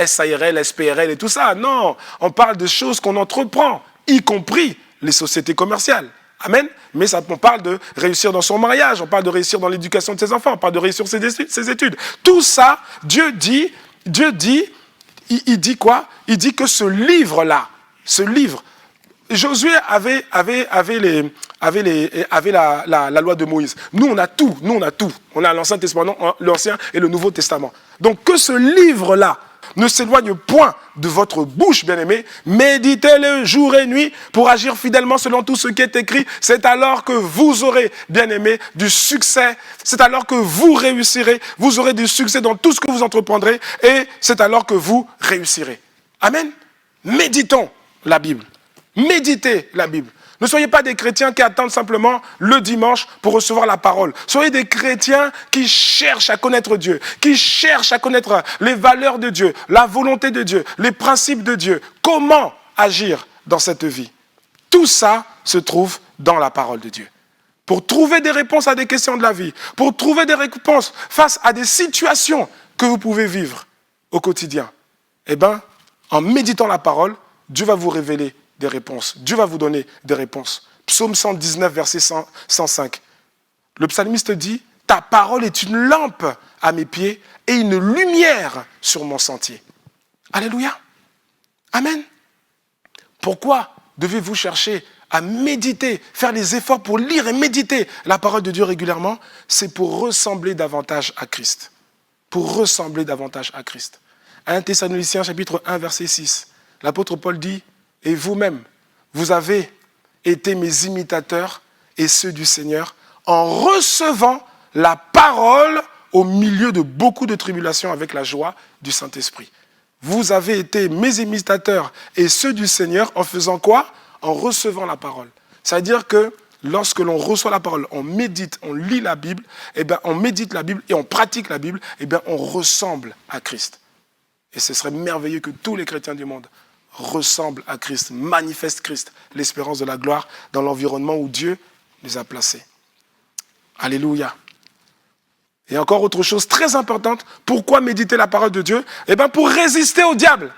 SARL, SPRL et tout ça, non, on parle de choses qu'on entreprend, y compris les sociétés commerciales. Amen. Mais on parle de réussir dans son mariage, on parle de réussir dans l'éducation de ses enfants, on parle de réussir ses études. Tout ça, Dieu dit, il dit quoi? Il dit que ce livre-là, ce livre, Josué avait la loi de Moïse. Nous, on a tout. On a l'Ancien Testament, l'Ancien et le Nouveau Testament. Donc, que ce livre-là ne s'éloigne point de votre bouche, bien-aimés. Méditez-le jour et nuit pour agir fidèlement selon tout ce qui est écrit. C'est alors que vous aurez, bien-aimés, du succès. C'est alors que vous réussirez. Vous aurez du succès dans tout ce que vous entreprendrez. Et c'est alors que vous réussirez. Amen. Méditons la Bible. Méditez la Bible. Ne soyez pas des chrétiens qui attendent simplement le dimanche pour recevoir la parole. Soyez des chrétiens qui cherchent à connaître Dieu, qui cherchent à connaître les valeurs de Dieu, la volonté de Dieu, les principes de Dieu. Comment agir dans cette vie? Tout ça se trouve dans la parole de Dieu. Pour trouver des réponses à des questions de la vie, pour trouver des réponses face à des situations que vous pouvez vivre au quotidien, eh bien, en méditant la parole, Dieu va vous révéler des réponses. Dieu va vous donner des réponses. Psaume 119, verset 105. Le psalmiste dit, « Ta parole est une lampe à mes pieds et une lumière sur mon sentier. » Alléluia. Amen. Pourquoi devez-vous chercher à méditer, faire les efforts pour lire et méditer la parole de Dieu régulièrement? C'est pour ressembler davantage à Christ. Pour ressembler davantage à Christ. 1 Thessaloniciens chapitre 1, verset 6. L'apôtre Paul dit, « Et vous-même, vous avez été mes imitateurs et ceux du Seigneur en recevant la parole au milieu de beaucoup de tribulations avec la joie du Saint-Esprit. » Vous avez été mes imitateurs et ceux du Seigneur en faisant quoi? En recevant la parole. C'est-à-dire que lorsque l'on reçoit la parole, on médite, on lit la Bible, eh bien, on médite la Bible et on pratique la Bible, eh bien, on ressemble à Christ. Et ce serait merveilleux que tous les chrétiens du monde ressemblent à Christ, manifestent Christ, l'espérance de la gloire dans l'environnement où Dieu les a placés. Alléluia. Et encore autre chose très importante, pourquoi méditer la parole de Dieu? Eh bien, pour résister au diable,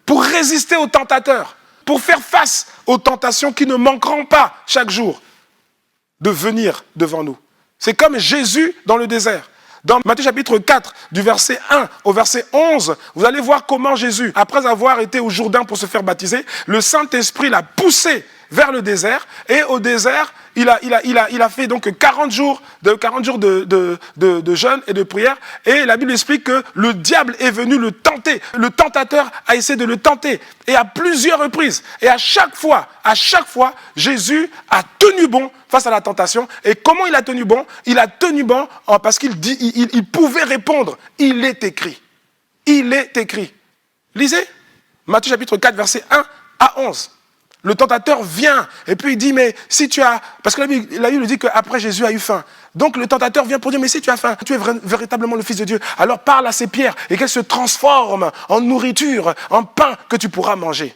pour résister aux tentateurs, pour faire face aux tentations qui ne manqueront pas chaque jour de venir devant nous. C'est comme Jésus dans le désert. Dans Matthieu chapitre 4, du verset 1 au verset 11, vous allez voir comment Jésus, après avoir été au Jourdain pour se faire baptiser, le Saint-Esprit l'a poussé vers le désert, et au désert, il a fait donc 40 jours de jeûne et de prière, et la Bible explique que le diable est venu le tenter, le tentateur a essayé de le tenter, et à plusieurs reprises, et à chaque fois, Jésus a tenu bon face à la tentation. Et comment il a tenu bon? Il a tenu bon parce qu'il pouvait répondre. Il est écrit. Il est écrit. Lisez. Matthieu chapitre 4, verset 1 à 11. Le tentateur vient et puis il dit, mais si tu as... Parce que la Bible dit qu'après Jésus a eu faim. Donc le tentateur vient pour dire, mais si tu as faim, tu es véritablement le Fils de Dieu, alors parle à ces pierres et qu'elles se transforment en nourriture, en pain que tu pourras manger.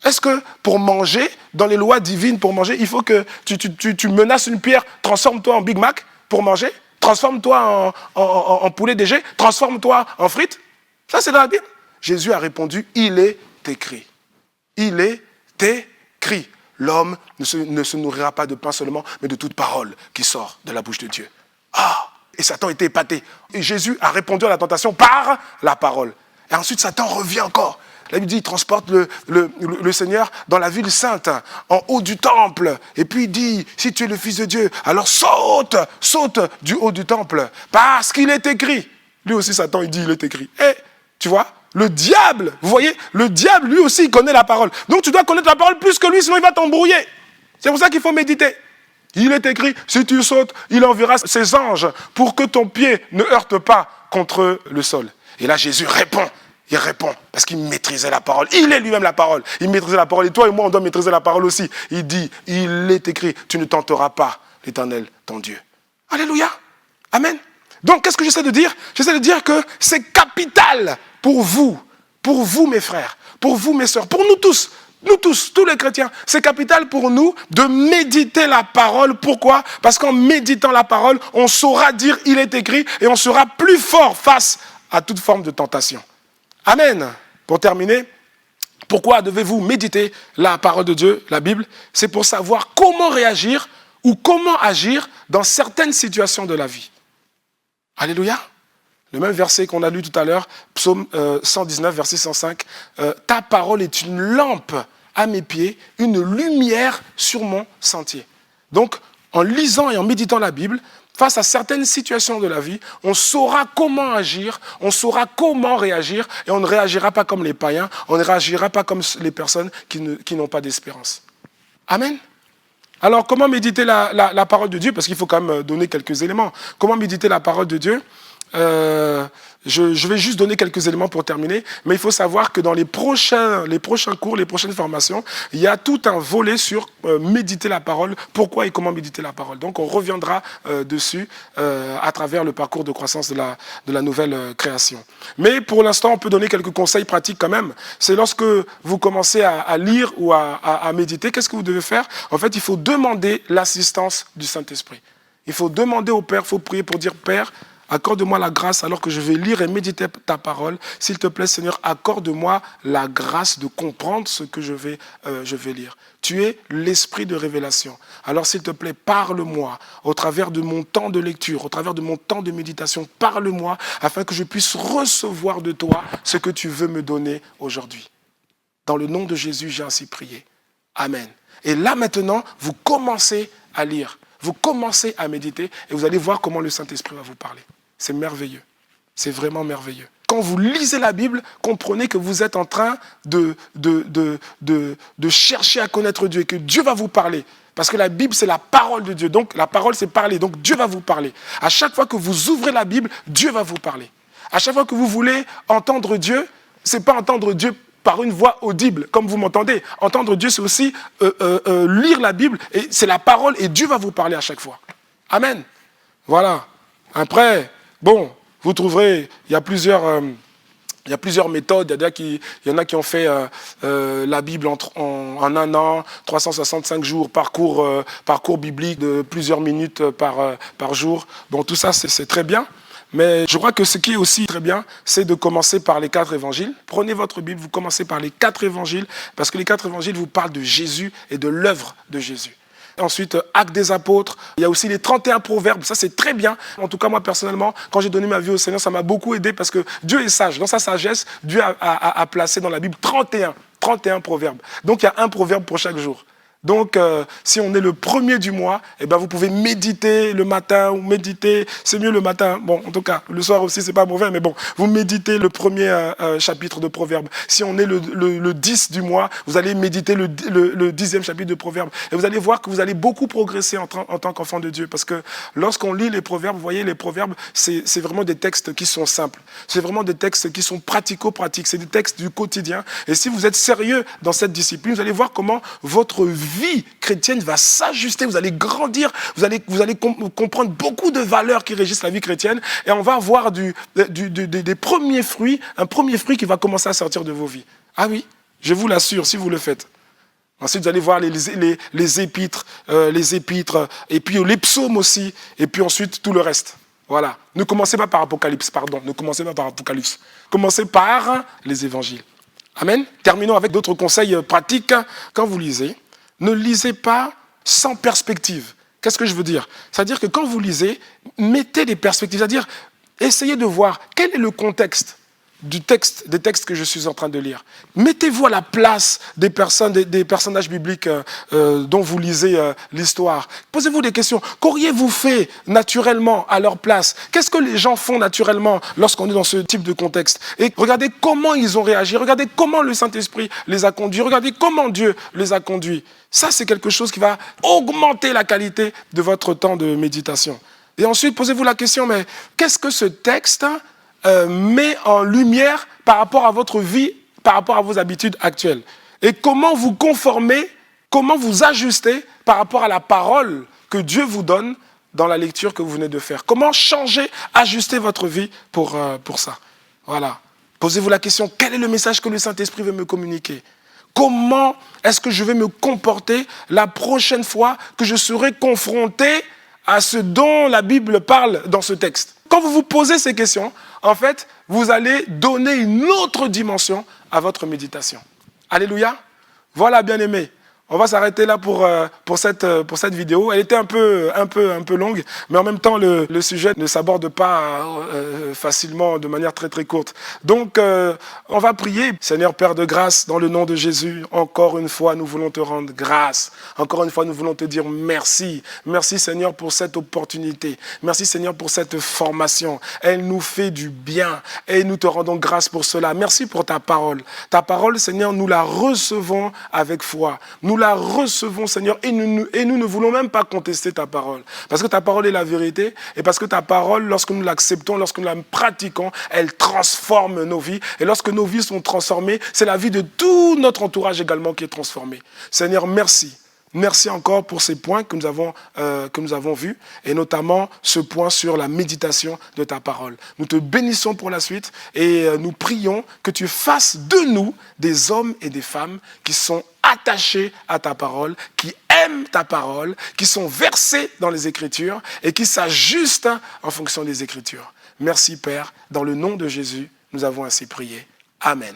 Est-ce que pour manger, dans les lois divines, pour manger, il faut que tu menaces une pierre, transforme-toi en Big Mac pour manger, transforme-toi en poulet DG, transforme-toi en frites? Ça, c'est dans la Bible. Jésus a répondu, il est écrit. Il est écrit. L'homme ne se nourrira pas de pain seulement, mais de toute parole qui sort de la bouche de Dieu. Ah! Et Satan était épaté. Et Jésus a répondu à la tentation par la parole. Et ensuite, Satan revient encore. La Bible dit, il transporte le Seigneur dans la ville sainte, en haut du temple. Et puis il dit, si tu es le Fils de Dieu, alors saute du haut du temple. Parce qu'il est écrit. Lui aussi, Satan, il dit, il est écrit. Et, tu vois, le diable, vous voyez, le diable, lui aussi, il connaît la parole. Donc tu dois connaître la parole plus que lui, sinon il va t'embrouiller. C'est pour ça qu'il faut méditer. Il est écrit, si tu sautes, il enverra ses anges pour que ton pied ne heurte pas contre le sol. Et là, Jésus répond. Il répond, parce qu'il maîtrisait la parole. Il est lui-même la parole. Il maîtrisait la parole. Et toi et moi, on doit maîtriser la parole aussi. Il dit, il est écrit, tu ne tenteras pas l'Éternel, ton Dieu. Alléluia. Amen. Donc, qu'est-ce que j'essaie de dire? J'essaie de dire que c'est capital pour vous, mes frères, pour vous, mes sœurs, pour nous tous, tous les chrétiens. C'est capital pour nous de méditer la parole. Pourquoi? Parce qu'en méditant la parole, on saura dire, il est écrit, et on sera plus fort face à toute forme de tentation. Amen. Pour terminer, pourquoi devez-vous méditer la parole de Dieu, la Bible? C'est pour savoir comment réagir ou comment agir dans certaines situations de la vie. Alléluia. Le même verset qu'on a lu tout à l'heure, Psaume 119, verset 105. Ta parole est une lampe à mes pieds, une lumière sur mon sentier. Donc, en lisant et en méditant la Bible, face à certaines situations de la vie, on saura comment agir, on saura comment réagir, et on ne réagira pas comme les païens, on ne réagira pas comme les personnes qui n'ont pas d'espérance. Amen. Alors, comment méditer la parole de Dieu? Parce qu'il faut quand même donner quelques éléments. Comment méditer la parole de Dieu? Je vais juste donner quelques éléments pour terminer, mais il faut savoir que dans les prochains cours, les prochaines formations, il y a tout un volet sur méditer la parole, pourquoi et comment méditer la parole. Donc on reviendra dessus à travers le parcours de croissance de la nouvelle création. Mais pour l'instant, on peut donner quelques conseils pratiques quand même. C'est lorsque vous commencez à lire ou à méditer, qu'est-ce que vous devez faire? En fait, il faut demander l'assistance du Saint-Esprit. Il faut demander au Père, il faut prier pour dire « Père, accorde-moi la grâce alors que je vais lire et méditer ta parole. S'il te plaît, Seigneur, accorde-moi la grâce de comprendre ce que je vais lire. Tu es l'esprit de révélation. Alors, s'il te plaît, parle-moi au travers de mon temps de lecture, au travers de mon temps de méditation. Parle-moi afin que je puisse recevoir de toi ce que tu veux me donner aujourd'hui. Dans le nom de Jésus, j'ai ainsi prié. Amen. Et là, maintenant, vous commencez à lire. Vous commencez à méditer et vous allez voir comment le Saint-Esprit va vous parler. C'est merveilleux. C'est vraiment merveilleux. Quand vous lisez la Bible, comprenez que vous êtes en train de chercher à connaître Dieu et que Dieu va vous parler. Parce que la Bible, c'est la parole de Dieu. Donc, la parole, c'est parler. Donc, Dieu va vous parler. À chaque fois que vous ouvrez la Bible, Dieu va vous parler. À chaque fois que vous voulez entendre Dieu, ce n'est pas entendre Dieu par une voix audible, comme vous m'entendez. Entendre Dieu, c'est aussi lire la Bible, et c'est la parole, et Dieu va vous parler à chaque fois. Amen. Voilà. Après, bon, vous trouverez, il y a plusieurs méthodes. Il y en a qui ont fait la Bible en un an, 365 jours, parcours biblique de plusieurs minutes par jour. Bon, tout ça, c'est très bien. Mais je crois que ce qui est aussi très bien, c'est de commencer par les 4 évangiles. Prenez votre Bible, vous commencez par les 4 évangiles, parce que les 4 évangiles vous parlent de Jésus et de l'œuvre de Jésus. Ensuite, Actes des apôtres. Il y a aussi les 31 proverbes. Ça, c'est très bien. En tout cas, moi, personnellement, quand j'ai donné ma vie au Seigneur, ça m'a beaucoup aidé parce que Dieu est sage. Dans sa sagesse, Dieu a placé dans la Bible 31 proverbes. Donc, il y a un proverbe pour chaque jour. Donc, si on est le premier du mois, eh ben, vous pouvez méditer le matin ou méditer, c'est mieux le matin. Bon, en tout cas, le soir aussi, c'est pas mauvais, mais bon, vous méditez le premier chapitre de Proverbes. Si on est le 10 du mois, vous allez méditer le 10e chapitre de Proverbes. Et vous allez voir que vous allez beaucoup progresser en tant qu'enfant de Dieu. Parce que lorsqu'on lit les Proverbes, vous voyez, les Proverbes, c'est vraiment des textes qui sont simples. C'est vraiment des textes qui sont pratico-pratiques. C'est des textes du quotidien. Et si vous êtes sérieux dans cette discipline, vous allez voir comment votre vie chrétienne va s'ajuster, vous allez grandir, vous allez comprendre beaucoup de valeurs qui régissent la vie chrétienne et on va avoir des premiers fruits, un premier fruit qui va commencer à sortir de vos vies. Ah oui, je vous l'assure, si vous le faites. Ensuite, vous allez voir les épîtres, et puis les psaumes aussi, et puis ensuite tout le reste. Voilà. Ne commencez pas par Apocalypse, pardon, ne commencez pas par Apocalypse. Commencez par les évangiles. Amen. Terminons avec d'autres conseils pratiques. Quand vous lisez, ne lisez pas sans perspective. Qu'est-ce que je veux dire? C'est-à-dire que quand vous lisez, mettez des perspectives. C'est-à-dire, essayez de voir quel est le contexte des textes que je suis en train de lire. Mettez-vous à la place des personnages bibliques dont vous lisez l'histoire. Posez-vous des questions. Qu'auriez-vous fait naturellement à leur place? Qu'est-ce que les gens font naturellement lorsqu'on est dans ce type de contexte? Et regardez comment ils ont réagi. Regardez comment le Saint-Esprit les a conduits. Regardez comment Dieu les a conduits. Ça, c'est quelque chose qui va augmenter la qualité de votre temps de méditation. Et ensuite, posez-vous la question, mais qu'est-ce que ce texte met en lumière par rapport à votre vie, par rapport à vos habitudes actuelles? Et comment vous conformer, comment vous ajuster par rapport à la parole que Dieu vous donne dans la lecture que vous venez de faire? Comment changer, ajuster votre vie pour ça? Voilà. Posez-vous la question, quel est le message que le Saint-Esprit veut me communiquer? Comment est-ce que je vais me comporter la prochaine fois que je serai confronté à ce dont la Bible parle dans ce texte? Quand vous vous posez ces questions, en fait, vous allez donner une autre dimension à votre méditation. Alléluia. Voilà, bien-aimés. On va s'arrêter là pour cette vidéo. Elle était un peu longue, mais en même temps, le sujet ne s'aborde pas facilement, de manière très très courte. Donc, on va prier. Seigneur Père de grâce, dans le nom de Jésus, encore une fois, nous voulons te rendre grâce. Encore une fois, nous voulons te dire merci. Merci Seigneur pour cette opportunité. Merci Seigneur pour cette formation. Elle nous fait du bien et nous te rendons grâce pour cela. Merci pour ta parole. Ta parole, Seigneur, nous la recevons avec foi. Nous la recevons, Seigneur, et nous ne voulons même pas contester ta parole. Parce que ta parole est la vérité, et parce que ta parole, lorsque nous l'acceptons, lorsque nous la pratiquons, elle transforme nos vies. Et lorsque nos vies sont transformées, c'est la vie de tout notre entourage également qui est transformée. Seigneur, merci. Merci encore pour ces points que nous avons vus, et notamment ce point sur la méditation de ta parole. Nous te bénissons pour la suite et nous prions que tu fasses de nous des hommes et des femmes qui sont attachés à ta parole, qui aiment ta parole, qui sont versés dans les Écritures et qui s'ajustent en fonction des Écritures. Merci Père, dans le nom de Jésus, nous avons ainsi prié. Amen.